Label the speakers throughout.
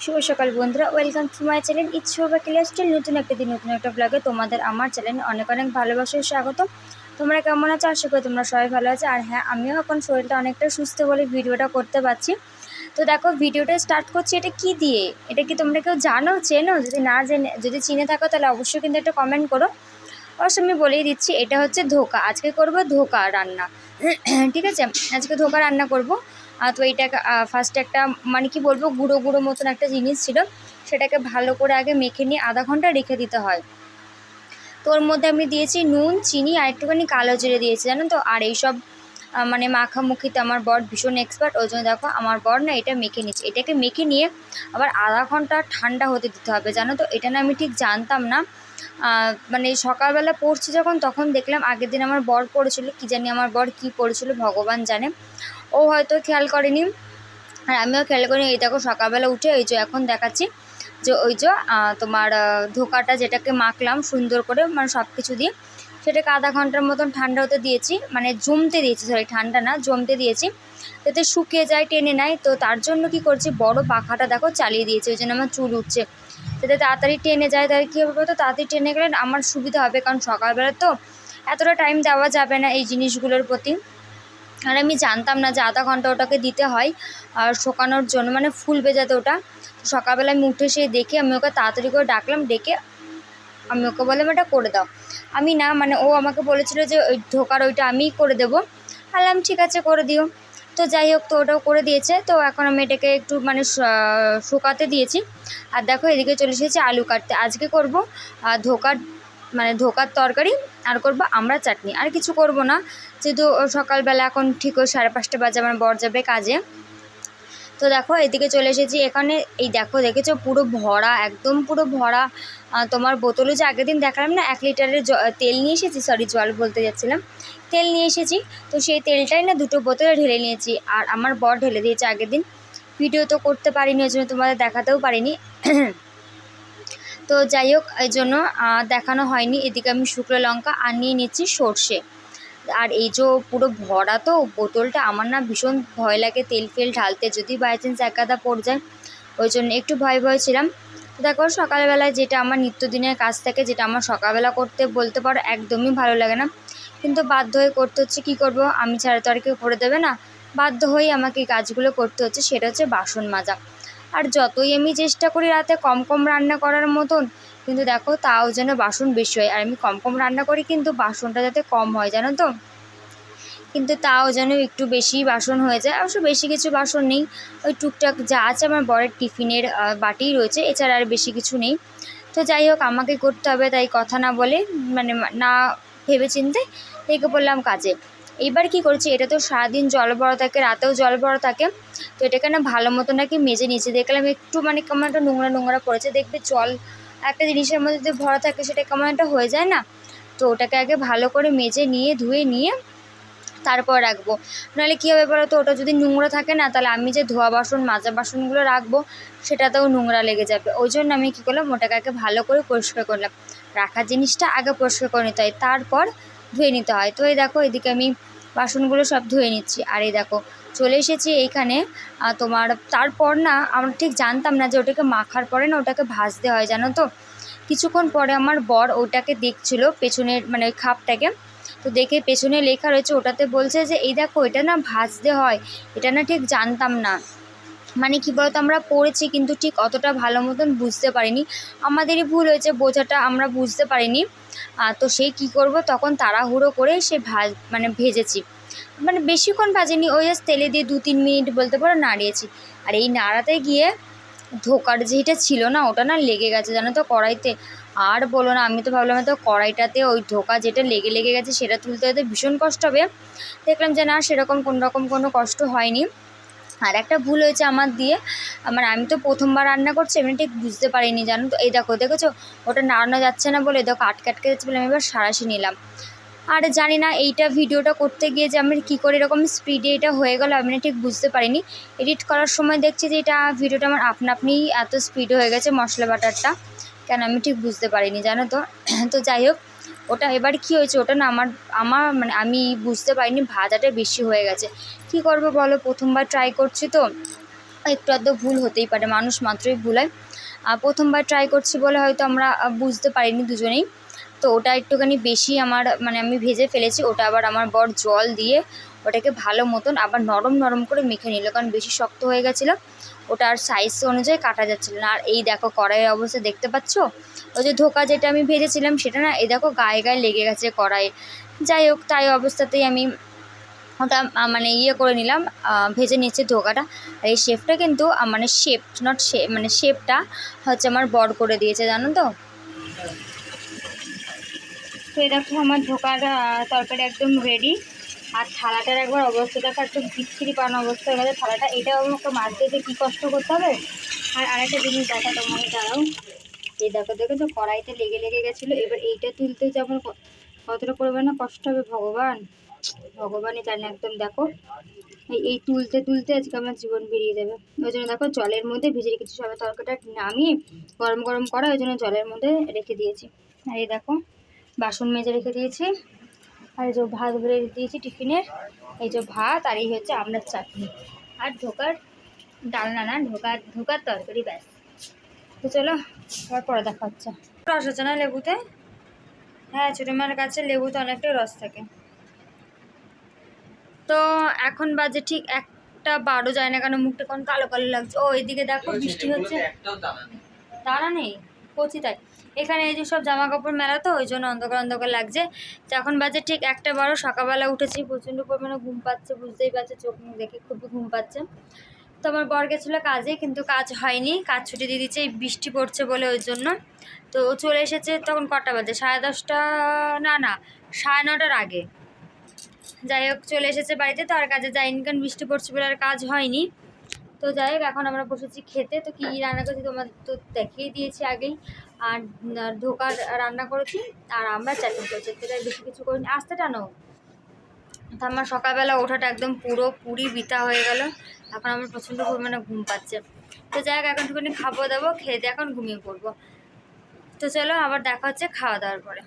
Speaker 1: শুভ সকাল বন্ধুরা, welcome to my channel it's Shobha Classtyle. নতুন একটা দিন নতুন একটা ব্লগে তোমাদের আমার চ্যানেলে অনেক অনেক ভালোবাসার স্বাগত। তোমরা কেমন আছো? আশা করি তোমরা সবাই ভালো আছো। আর হ্যাঁ, আমিও এখন শরীরটা অনেকটা সুস্থ বলে ভিডিওটা করতে পারছি। তো দেখো, ভিডিওটা স্টার্ট করছি এটা কি দিয়ে। এটা কি তোমরা কেউ জানো, চেনো? যদি না জেনে, যদি চিনে থাকো তাহলে অবশ্যই কিন্তু একটা কমেন্ট করো। অবশ্য আমি বলেই দিচ্ছি, এটা হচ্ছে ধোকা। আজকে করব ধোকা রান্না। ঠিক আছে, আজকে ধোকা রান্না করব। তো এইটা ফার্স্টে একটা মানে কি বলবো, গুঁড়ো গুঁড়ো মতন একটা জিনিস ছিল, সেটাকে ভালো করে আগে মেখে নিয়ে আধা ঘন্টা রেখে দিতে হয়। তো ওর মধ্যে আমি দিয়েছি নুন, চিনি আর একটুখানি কালো জিরে দিয়েছি, জানো তো। আর এইসব মানে মাখামুখিতে আমার বর ভীষণ এক্সপার্ট। ওই জন্য দেখো আমার বর না এটা মেখে নিচ্ছে। এটাকে মেখে নিয়ে আবার আধা ঘন্টা ঠান্ডা হতে দিতে হবে, জানো তো। এটা না আমি ঠিক জানতাম না। মানে সকালবেলা পড়ছি যখন, তখন দেখলাম আগের দিন আমার বর পড়েছিল, কী জানি আমার বর কী পড়েছিল ভগবান জানে। ও হয়তো খেয়াল করেনি, আর আমিও খেয়াল করিনি। এই দেখো সকালবেলা উঠে এই যে এখন দেখাচ্ছি যে ওই যে তোমার ধোকাটা যেটাকে মাখলাম সুন্দর করে, মানে সব কিছু দিয়ে সেটাকে আধা ঘন্টার মতন ঠান্ডা হতে দিয়েছি, মানে জমতে দিয়েছি, সরি ঠান্ডা না, জমতে দিয়েছি, যাতে শুকিয়ে যায়, টেনে নেয়। তো তার জন্য কি করছি, বড় পাখাটা দেখো চালিয়ে দিয়েছি, ওই জন্য আমার চুল উঠছে, যাতে তাড়াতাড়ি টেনে যায়। তাহলে কী হবে বলতো, তাড়াতাড়ি টেনে গেলে আমার সুবিধা হবে, কারণ সকালবেলা তো এতটা টাইম দেওয়া যাবে না এই জিনিসগুলোর প্রতি। আর আমি জানতাম না যে আধা ঘন্টা ওটাকে দিতে হয় আর শুকানোর জন্য, মানে ফুলবে যাতে ওটা। সকালবেলা আমি উঠে সেই দেখে আমি ওকে তাড়াতাড়ি করে ডাকলাম, ডেকে আমি ওকে বললাম এটা করে দাও। আমি না, মানে ও আমাকে বলেছিল যে ওই ধোকার ওইটা আমিই করে দেবো। বললাম ঠিক আছে করে দিও। তো যাই হোক, তো ওটাও করে দিয়েছে। তো এখন আমি এটাকে একটু মানে শুকাতে দিয়েছি। আর দেখো এদিকে চলে এসেছি আলু কাটতে। আজকে করব ধোকার, মানে ধোকার তরকারি, আর করব আমরা চাটনি, আর কিছু করব না। যেহেতু সকালবেলা এখন ঠিক ওই 5:30 বাজে, আমার বর যাবে কাজে। তো দেখো এদিকে চলে এসেছি। এখানে এই দেখো, দেখেছো পুরো ভরা, একদম পুরো ভরা তোমার বোতলে যে আগের দিন দেখালাম না 1 লিটারের তেল নিয়ে এসেছি, সরি জল বলতে যাচ্ছিলাম, তেল নিয়ে এসেছি। তো সেই তেলটাই না 2টো বোতলে ঢেলে নিয়েছি, আর আমার বর ঢেলে দিয়েছে আগের দিন। ভিডিও তো করতে পারিনি, ওই জন্য তোমাদের দেখাতেও পারিনি। তো যাই হোক, এই জন্য দেখানো হয়নি। এদিকে আমি শুকনো লঙ্কা আর নিয়ে নিচ্ছি সর্ষে। আর এই যে পুরো ভরা তো বোতলটা, আমার না ভীষণ ভয় লাগে তেল ফেল ঢালতে, যদি বাই চান্স একাদা পড়ে যায়, ওই জন্য একটু ভয় ভয় ছিলাম। তো দেখো সকালবেলায় যেটা আমার নিত্যদিনের কাজ থাকে, যেটা আমার সকালবেলা করতে বলতে পারো একদমই ভালো লাগে না, কিন্তু বাধ্য হয়ে করতে হচ্ছে। কী করব, আমি ছাড়া তো আর কেউ করে দেবে না, বাধ্য হয়েই আমাকে এই কাজগুলো করতে হচ্ছে। সেটা হচ্ছে বাসন মাজা। আর যতই আমি চেষ্টা করি রাতে কম কম রান্না করার মতন, কিন্তু দেখো তাও যেন বাসন বেশি হয়। আর আমি কম কম রান্না করি কিন্তু বাসনটা যাতে কম হয়, জানো তো। কিন্তু তাও যেন একটু বেশি বাসন হয়ে যায়। অবশ্য বেশি কিছু বাসন নেই, ওই টুকটাক যা আছে আমার বরের টিফিনের বাটিই রয়েছে, এছাড়া আর বেশি কিছু নেই। তো যাই হোক, আমাকে করতে হবে, তাই কথা না বলে, মানে না ভেবে চিন্তে লেগে বললাম কাজে। এইবার কি করছি, এটা তো সারাদিন জল ভরা থাকে, রাতেও জল ভরা থাকে। তো এটাকে না ভালো মতো নাকি মেজে নিয়েছে, দেখলাম একটু মানে কেমন একটা নোংরা নোংরা পড়েছে। দেখবে জল একটা জিনিসের মধ্যে যদি ভরা থাকে সেটা কেমন একটা হয়ে যায় না। তো ওটাকে আগে ভালো করে মেজে নিয়ে ধুয়ে নিয়ে তারপর রাখবো। নাহলে কী হবে বলো তো, ওটা যদি নোংরা থাকে না, তাহলে আমি যে ধোয়া বাসন মাজা বাসনগুলো রাখবো সেটাতেও নোংরা লেগে যাবে। ওই জন্য আমি কী করলাম, ওটাকে আগে ভালো করে পরিষ্কার করলাম। রাখার জিনিসটা আগে পরিষ্কার করে নিতে হয়, তারপর ধুয়ে নিতে হয়। তো এই দেখো এদিকে আমি বাসনগুলো সব ধুয়ে নিচ্ছি। আর এই দেখো চলে এসেছি এইখানে তোমার। তারপর না আমরা ঠিক জানতাম না যে ওটাকে মাখার পরে না ওটাকে ভাজতে হয়, জানো তো। কিছুক্ষণ পরে আমার বর ওটাকে দেখছিল পেছনের, মানে ওই খাপটাকে। তো দেখে পেছনে লেখা রয়েছে, ওটাতে বলছে যে এই দেখো এটা না ভাজতে হয়। এটা না ঠিক জানতাম না, মানে কী বলতো, আমরা পড়েছি কিন্তু ঠিক অতটা ভালো মতন বুঝতে পারিনি। আমাদেরই ভুল হয়েছে, বোঝাটা আমরা বুঝতে পারিনি। তো সেই কী করব, তখন তাড়াহুড়ো করে সে মানে ভেজেছি, মানে বেশিক্ষণ ভাজিনি, ওই জাস্ট তেলে দিয়ে 2-3 মিনিট বলতে পারো নাড়িয়েছি। আর এই নাড়াতে গিয়ে ধোকার যেটা ছিল না, ওটা না লেগে গেছে, জানো তো, কড়াইতে। আর বলো না, আমি তো ভাবলাম তো কড়াইটাতে ওই ধোকা যেটা লেগে লেগে গেছে সেটা তুলতে হতে ভীষণ কষ্ট হবে। দেখলাম যে না, সেরকম কোনো কষ্ট হয়নি। আর একটা ভুল হয়েছে আমার দিয়ে, মানে আমি তো প্রথমবার রান্না করছি, আমি ঠিক বুঝতে পারিনি, জানো তো। এই দেখো, দেখেছো ওটা নাড়ানো যাচ্ছে না বলে দেখো আটকে আটকে যাচ্ছে বলে আমি এবার সাঁড়াশি নিলাম। আর জানি না এইটা ভিডিওটা করতে গিয়ে যে আমি কী করে এরকম স্পিডে এটা হয়ে গেল, আমি ঠিক বুঝতে পারিনি। এডিট করার সময় দেখছি যে এটা ভিডিওটা আমার আপনিই এত স্পিড হয়ে গেছে মশলা বাটারটা, কেন আমি ঠিক বুঝতে পারিনি, জানো তো। তো যাই হোক, ওটা এবার কি হয়েছে, ওটা না আমার মানে আমি বুঝতে পারিনি, ভাজাটা বেশি হয়ে গেছে। কি করব বলো, প্রথমবার ট্রাই করছি তো। একটু আধটু ভুল হতেই পারে, মানুষ মাত্রই ভুল হয়। প্রথমবার ট্রাই করছি বলে হয়তো আমরা বুঝতে পারিনি দুজনেই। তো ওটা একটুখানি বেশি আমার মানে আমি ভেজে ফেলেছি। ওটা আবার আমার বর জল দিয়ে ওটাকে ভালো মতন আবার নরম নরম করে মেখে নিল, কারণ বেশি শক্ত হয়ে গেছিলো, ওটা আর সাইজ অনুযায়ী কাটা যাচ্ছিলো না। আর এই দেখো কড়াইয়ের অবস্থা দেখতে পাচ্ছ, ওই যে ধোকা যেটা আমি ভেজেছিলাম সেটা না এই দেখো গায়ে গায়ে লেগে গেছে কড়াইয়ে। যাই হোক, তাই অবস্থাতেই আমি ওটা মানে ইয়ে করে নিলাম, ভেজে নিচ্ছে ধোকাটা। আর এই শেপটা কিন্তু মানে শেপ নট শেপ, মানে শেপটা হচ্ছে আমার বর করে দিয়েছে, জানো তো। তো এই দেখো আমার ধোকার তরকারি একদম রেডি। আর থালাটার একবার অবস্থা দেখো, একটু বিচ্ছিরি পানো অবস্থা হয়ে গেছে থালাটা। এটাও আমাকে মাছ দিতে কী কষ্ট করতে হবে। আর আরেকটা জিনিস দেখা তোমাকে দাঁড়াও, এই দেখো দেখো তো কড়াইতে লেগে লেগে গেছিলো। এবার এইটা তুলতে যেমন কতটা পরিমাণে কষ্ট হবে ভগবান, ভগবানই জানে একদম। দেখো এই তুলতে তুলতে আজকে আমার জীবন বেরিয়ে যাবে। ওই জন্য দেখো জলের মধ্যে ভিজে রেখেছি, সবাই তরকারিটা নামিয়ে গরম গরম করা, ওই জন্য জলের মধ্যে রেখে দিয়েছি। আর এই দেখো বাসন মেজে রেখে দিয়েছি। আর এই যে ভাত বেড়ে দিয়েছি টিফিনের, এই যে ভাত, আর এই হচ্ছে আমড়ার চাটনি, আর ধোকার ডালনা না ধোকার তরকারি, ব্যাস। তো চলো আবার পরে দেখা হচ্ছে। রস আছে না লেবুতে? হ্যাঁ, ছোটো মার কাছে লেবুতে অনেকটাই রস থাকে। তো এখন বাজে ঠিক 1:12 যায় না কেন, মুখটা কোন কালো কালো লাগছে। ও এদিকে দেখো বৃষ্টি হচ্ছে, দাঁড়া নেই কচি তাই। এখানে এই যে সব জামা কাপড় মেলা, তো ওই জন্য অন্ধকার অন্ধকার লাগছে। তো এখন বাজে ঠিক 1:12, সকালবেলা উঠেছি, প্রচণ্ড পরিমাণে ঘুম পাচ্ছে, বুঝতেই পারছে, চোখ মুখ দেখে খুবই ঘুম পাচ্ছে। তো আমার বর গেছিলো কাজে, কিন্তু কাজ হয়নি, কাজ ছুটি দিয়ে দিচ্ছে এই বৃষ্টি পড়ছে বলে, ওই জন্য। তো ও চলে এসেছে তখন কটা বাজে, 10:30, না 9:30টার আগে। যাই হোক চলে এসেছে বাড়িতে, তো আর কাজে যায়নি, কারণ বৃষ্টি পড়ছে বলে আর কাজ হয়নি। তো যাই হোক এখন আমরা বসেছি খেতে। তো কী রান্না করেছি তোমাদের তো দেখিয়ে দিয়েছি আগেই। আর ধোকার রান্না করেছি, আর আমরা চাটনি করেছি, সেটাই বেশি কিছু করিনি। আসতে টানো। তো আমার সকালবেলা ওঠাটা একদম পুরোপুরি বৃথা হয়ে গেল। এখন আমার প্রচণ্ড পরিমাণে ঘুম পাচ্ছে। তো যাই হোক এখন একটুখানি খাবো দাবো, খেয়ে দিয়ে এখন ঘুমিয়ে পড়বো। তো চলো আবার দেখা হচ্ছে খাওয়া দাওয়ার পরে।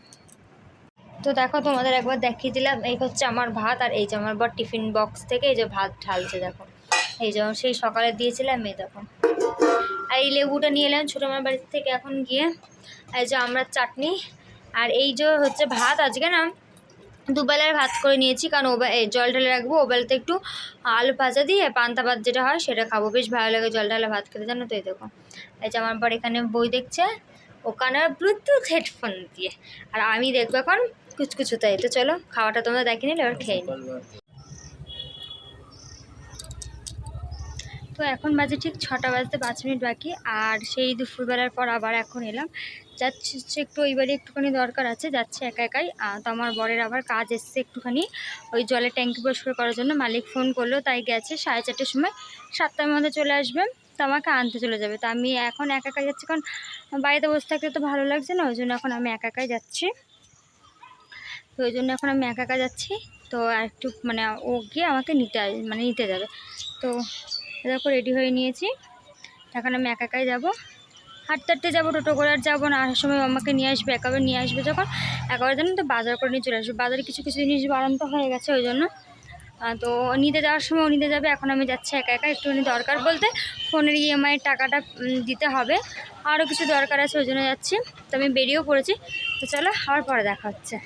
Speaker 1: তো দেখো তোমাদের একবার দেখিয়ে দিলাম, এই হচ্ছে আমার ভাত, আর এই যে আমার বর টিফিন বক্স থেকে এই যে ভাত ঢালছে, দেখো এই যে সেই সকালে দিয়েছিলাম, এই দেখো। আর এই লেবুটা নিয়ে এলাম ছোটো আমার বাড়ির থেকে এখন গিয়ে। এই যে আমরা চাটনি, আর এই যে হচ্ছে ভাত। আজকে না দুবেলার ভাত করে নিয়েছি, কারণ জল ঢালে রাখবো, ওবেলাতে একটু আলু ভাজা দিয়ে পান্তা ভাত যেটা হয় সেটা খাবো, বেশ ভালো লাগে জল ঢালে ভাত খেতে, জানো তো। এই দেখো এই যে আমার বর এখানে বই দেখছে, ওখানে ব্লুটুথ হেডফোন দিয়ে, আর আমি দেখবো এখন কুচকুচুতাই। তো চলো খাওয়াটা তোমরা দেখে নিলে, এবার খেয়ে নিই। তো এখন বাজে ঠিক 6টা বাজতে 5 মিনিট বাকি। আর সেই দুপুরবেলার পর আবার এখন এলাম, যাচ্ছি একটু ওই বাড়ি একটুখানি দরকার আছে, যাচ্ছে একা একাই। তো আমার বরের আবার কাজ এসছে একটুখানি, ওই জলের ট্যাঙ্কি পরিষ্কার করার জন্য। মালিক ফোন করলো, তাই গেছে 4:30টার সময়, 7টার মধ্যে চলে আসবে। তো আমাকে আনতে চলে যাবে। তো আমি এখন একা একাই যাচ্ছি, কারণ বাড়িতে বসে থাকতে তো ভালো লাগছে না, ওই জন্য এখন আমি একা একাই যাচ্ছি। তো ওই জন্য এখন আমি একা একা যাচ্ছি। তো আর একটু মানে ও গিয়ে আমাকে নিতে যাবে। তো দেখো রেডি হয়ে নিয়েছি, এখন আমি একা একাই যাবো। হাঁটতে হাঁটতে যাবো, টোটো করে আর যাবো না। আসার সময় আমাকে নিয়ে আসবে, একেবারে নিয়ে আসবে যখন, একেবারে জানো তো বাজার করে নিয়ে চলে আসবে। বাজারে কিছু কিছু জিনিস বাড়ান্ত হয়ে গেছে, ওই জন্য। তো নিতে যাওয়ার সময় ও নিতে যাবে, এখন আমি যাচ্ছি একা একা। একটুখানি দরকার বলতে ফোনের ইএমআইয়ের টাকাটা দিতে হবে, আরও কিছু দরকার আছে, ওই জন্য যাচ্ছি। তো আমি বেরিয়েও পড়েছি। তো চলো আবার পরে দেখা হচ্ছে।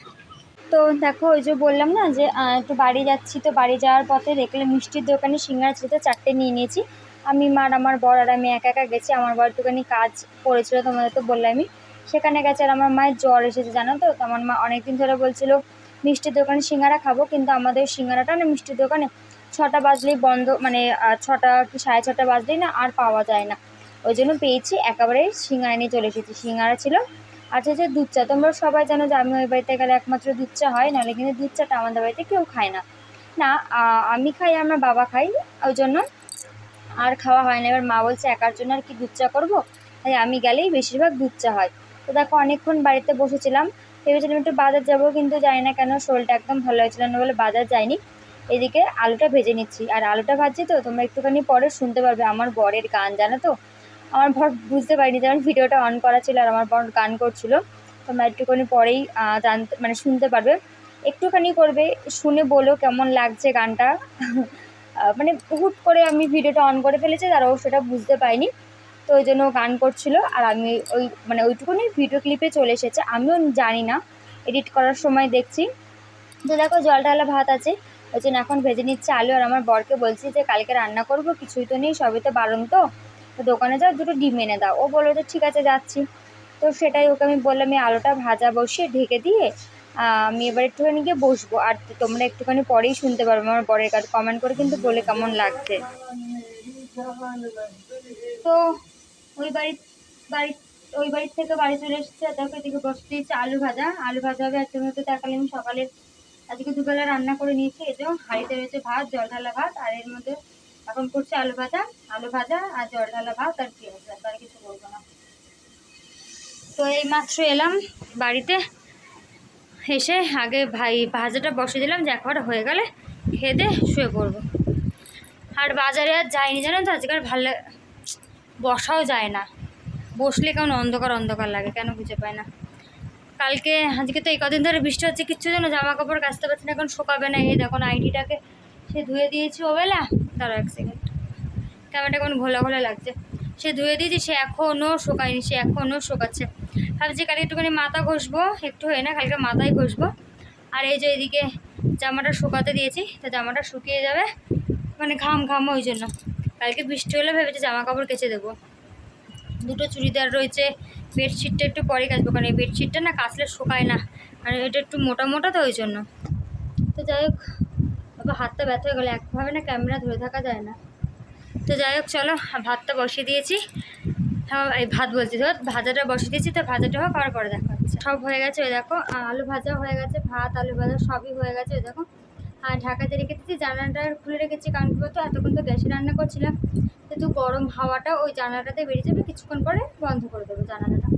Speaker 1: তো দেখো ওই যে বললাম না যে একটু বাড়ি যাচ্ছি, তো বাড়ি যাওয়ার পথে দেখলে মিষ্টির দোকানে সিঙ্গারা ছিল, 4টে নিয়ে নিয়েছি। আমি মার আমার বর আর আমি একা একা গেছি। আমার বর একটুখানি কাজ পড়েছিল, তোমাদের তো বললাম আমি, সেখানে গেছে। আর আমার মায়ের জ্বর এসেছে, জানো তো। তো আমার মা অনেকদিন ধরে বলছিল মিষ্টির দোকানে সিঙ্গারা খাবো, কিন্তু আমাদের সিঙ্গারাটা না মিষ্টির দোকানে 6টা বাজলেই বন্ধ, মানে 6টা কি 6:30 বাজলেই না আর পাওয়া যায় না। ওই জন্য পেয়েছি, একেবারে সিঙ্গারা নিয়ে চলে এসেছি। সিঙ্গারা ছিল, আচ্ছা যে দুধ চা, তোমরা সবাই জানো যে আমি ওই বাড়িতে গেলে একমাত্র দুধ চা হয়, নাহলে কিন্তু দুধ চাটা আমাদের বাড়িতে কেউ খায় না। না আমি খাই, আমার বাবা খাই, ওই জন্য আর খাওয়া হয় না। এবার মা বলছে একার জন্য আর কি দুধ চা করবো, তাই আমি গেলেই বেশিরভাগ দুধ চা হয়। তো দেখো অনেকক্ষণ বাড়িতে বসেছিলাম, ভেবেছিলাম একটু বাজার যাবো, কিন্তু জানি না কেন শরীরটা একদম ভালো লাগছিল না বলে বাজার যাইনি। এদিকে আলুটা ভেজে নিচ্ছি, আর আলুটা ভাজছি তো তোমরা একটুখানি পরে শুনতে পারবে আমার বরের গান, জানো তো। আমার বর বুঝতে পারিনি, যেমন ভিডিওটা অন করা ছিল আর আমার বর গান করছিল। তোমরা একটুখানি পরেই শুনতে পারবে। একটুখানি করবে, শুনে বলো কেমন লাগছে গানটা। মানে হুট করে আমি ভিডিওটা অন করে ফেলেছি, আর ও সেটা বুঝতে পাইনি। তো ওই জন্য গান করছিল, আর আমি মানে ওইটুকুনি ভিডিও ক্লিপে চলে এসেছে, আমিও জানি না, এডিট করার সময় দেখছি। তো দেখো জল ঢালা ভাত আছে, ওই জন্য এখন ভেজে নিচ্ছে আলু। আর আমার বরকে বলছি যে কালকে রান্না করব, কিছুই তো নেই, সবই তো বারণ, তো দোকানে যাও, দুটো ডিম এনে দাও। ও বললো যে ঠিক আছে যাচ্ছি। তো সেটাই ওকে আমি বললাম, এই আলুটা ভাজা বসিয়ে ঢেকে দিয়ে আমি এবার একটুখানি গিয়ে বসবো, আর তোমরা একটুখানি পরেই শুনতে পারবো আমার বরের কাছে, কমেন্ট করে কিন্তু বলে কেমন লাগছে। তো ওই বাড়ির থেকে বাড়ি চলে এসেছে, তারপর এদিকে বসতে দিয়েছে আলু ভাজা হবে। আর তুমি তো দেখালে আমি সকালে আজকে দুবেলা রান্না করে নিয়েছি, এই যে হাঁড়িতে রয়েছে ভাত, জল ঢালা ভাত, আর এর মধ্যে এখন করছে আলু ভাজা আর জল ঢালা ভাত আর পেঁয়াজ, আর কিছু বলবো না। তো এই মাত্র এলাম বাড়িতে, এসে আগে ভাজাটা বসে দিলাম, যে একবার হয়ে গেলে খেয়ে দিয়ে শুয়ে পড়বো। আর বাজারে আর যাইনি জানো তো, আজকাল ভালো বসাও যায় না, বসলে কেমন অন্ধকার লাগে, কেন বুঝে পায় না। আজকে তো এই কদিন ধরে বৃষ্টি হচ্ছে, কিচ্ছু যেন জামা কাপড় কাচতে পারছি না, এখন শোকাবে না। এই দেখুন আইডিটাকে সে ধুয়ে দিয়েছি ওবেলা, দাঁড়াও এক সেকেন্ড, ক্যামেরাটা কেমন ঘোলা লাগছে। সে ধুয়ে দিয়েছি, সে এখনও শোকায়নি, সে এখনও শোকাচ্ছে। ভাবছি কালকে একটুখানি মাথা ঘষবো, একটু হয়ে না কালকে মাথায় ঘষবো। আর এই যে এদিকে জামাটা শুকাতে দিয়েছি, তো জামাটা শুকিয়ে যাবে, মানে ঘাম ওই জন্য। কালকে বৃষ্টি হলে ভেবেছি জামা কাপড় কেচে দেবো। দুটো চুড়িদার রয়েছে, বেডশিটটা একটু পরে কাচবো, কারণ এই বেডশিটটা না কাচলে শোকায় না, আর এটা একটু মোটা তো ওই জন্য। তো যাই হোক, বাবা হাতটা ব্যথা হয়ে গেলো, একভাবে না ক্যামেরা ধরে থাকা যায় না। তো যাই হোক চলো, ভাতটা বসিয়ে দিয়েছি, এই ভাত বলছি ধর, ভাজাটা বসিয়ে দিয়েছি, তো ভাজাটা হোক আর পরে দেখা হচ্ছে। সব হয়ে গেছে, ওই দেখো আলু ভাজা হয়ে গেছে, ভাত আলু ভাজা সবই হয়ে গেছে। ওই দেখো আর ঢাকাতে রেখে দিচ্ছি, জানালাটা খুলে রেখেছি, কারণ কি বলতো এতক্ষণ তো গ্যাসে রান্না করছিলাম, কিন্তু গরম হাওয়াটা ওই জানালাটাতে বেরিয়ে যাবে, কিছুক্ষণ পরে বন্ধ করে দেবো জানালাটা।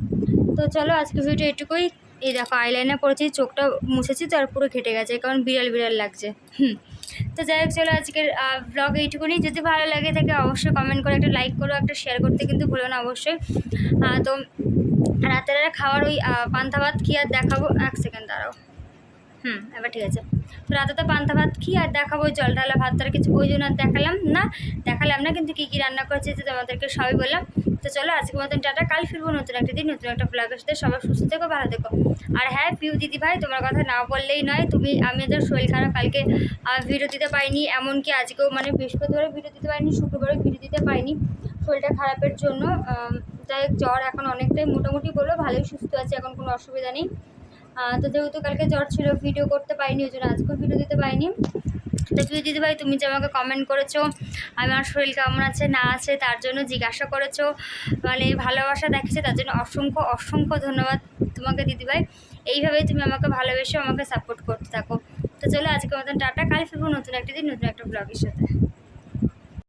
Speaker 1: তো চলো আজকে ভিডিও এটুকুই। এই দেখো আইলাইনার পরেছি, চোখটা মুছেছি তো আর পুরো ঘেটে গেছে, কারণ বিড়াল লাগছে। তো যাই হোক চলো আজকের ব্লগ এইটুকুনি। যদি ভালো লাগে থাকে অবশ্যই কমেন্ট করে একটা লাইক করো, একটা শেয়ার করতে কিন্তু ভুলো না অবশ্যই। তো রাতের খাওয়ার ওই পান্তা ভাত কি আর দেখাবো, এক সেকেন্ড দাঁড়াও, এবার ঠিক আছে। তো রাতে তো পান্তা ভাত কি আর দেখাবো, জল ঢালা ভাত, তার কিছু ওই জন্য আর দেখালাম না, কিন্তু কী রান্না করেছি তো তোমাদেরকে সবই বললাম। তো চলো আজকের মতন টাটা, কাল ফিরবো নতুন একটা দিন, নতুন একটা ব্লগের সাথে। সবাই সুস্থ থেকো, ভালো থেকো। আর হ্যাঁ পিউ দিদি ভাই, তোমার কথা না বললেই নয়, আমি যা শরীর খারাপ, কালকে ভিডিও দিতে পারিনি, এমনকি আজকেও মানে বৃহস্পতিবারে ভিডিও দিতে পারিনি, শুক্রবারে ভিডিও দিতে পারিনি শরীরটা খারাপের জন্য। যাই হোক জ্বর এখন অনেকটাই মোটামুটি বললো, ভালোই সুস্থ আছে, এখন কোনো অসুবিধা নেই। তো যেহেতু কালকে জ্বর ছিল ভিডিও করতে পারিনি, ওই জন্য আজকেও ভিডিও দিতে পারিনি। তো প্রিয় দিদিভাই, তুমি যে আমাকে কমেন্ট করেছো আমার শরীর কেমন আছে না আছে তার জন্য জিজ্ঞাসা করেছো, মানে ভালোবাসা দেখেছে, তার জন্য অসংখ্য ধন্যবাদ তোমাকে দিদিভাই। এইভাবেই তুমি আমাকে ভালোবেসে আমাকে সাপোর্ট করতে থাকো। তো চলো আজকের মতন টাটা, কাল ফিরবো নতুন একটা দিন, নতুন একটা ব্লগের সাথে।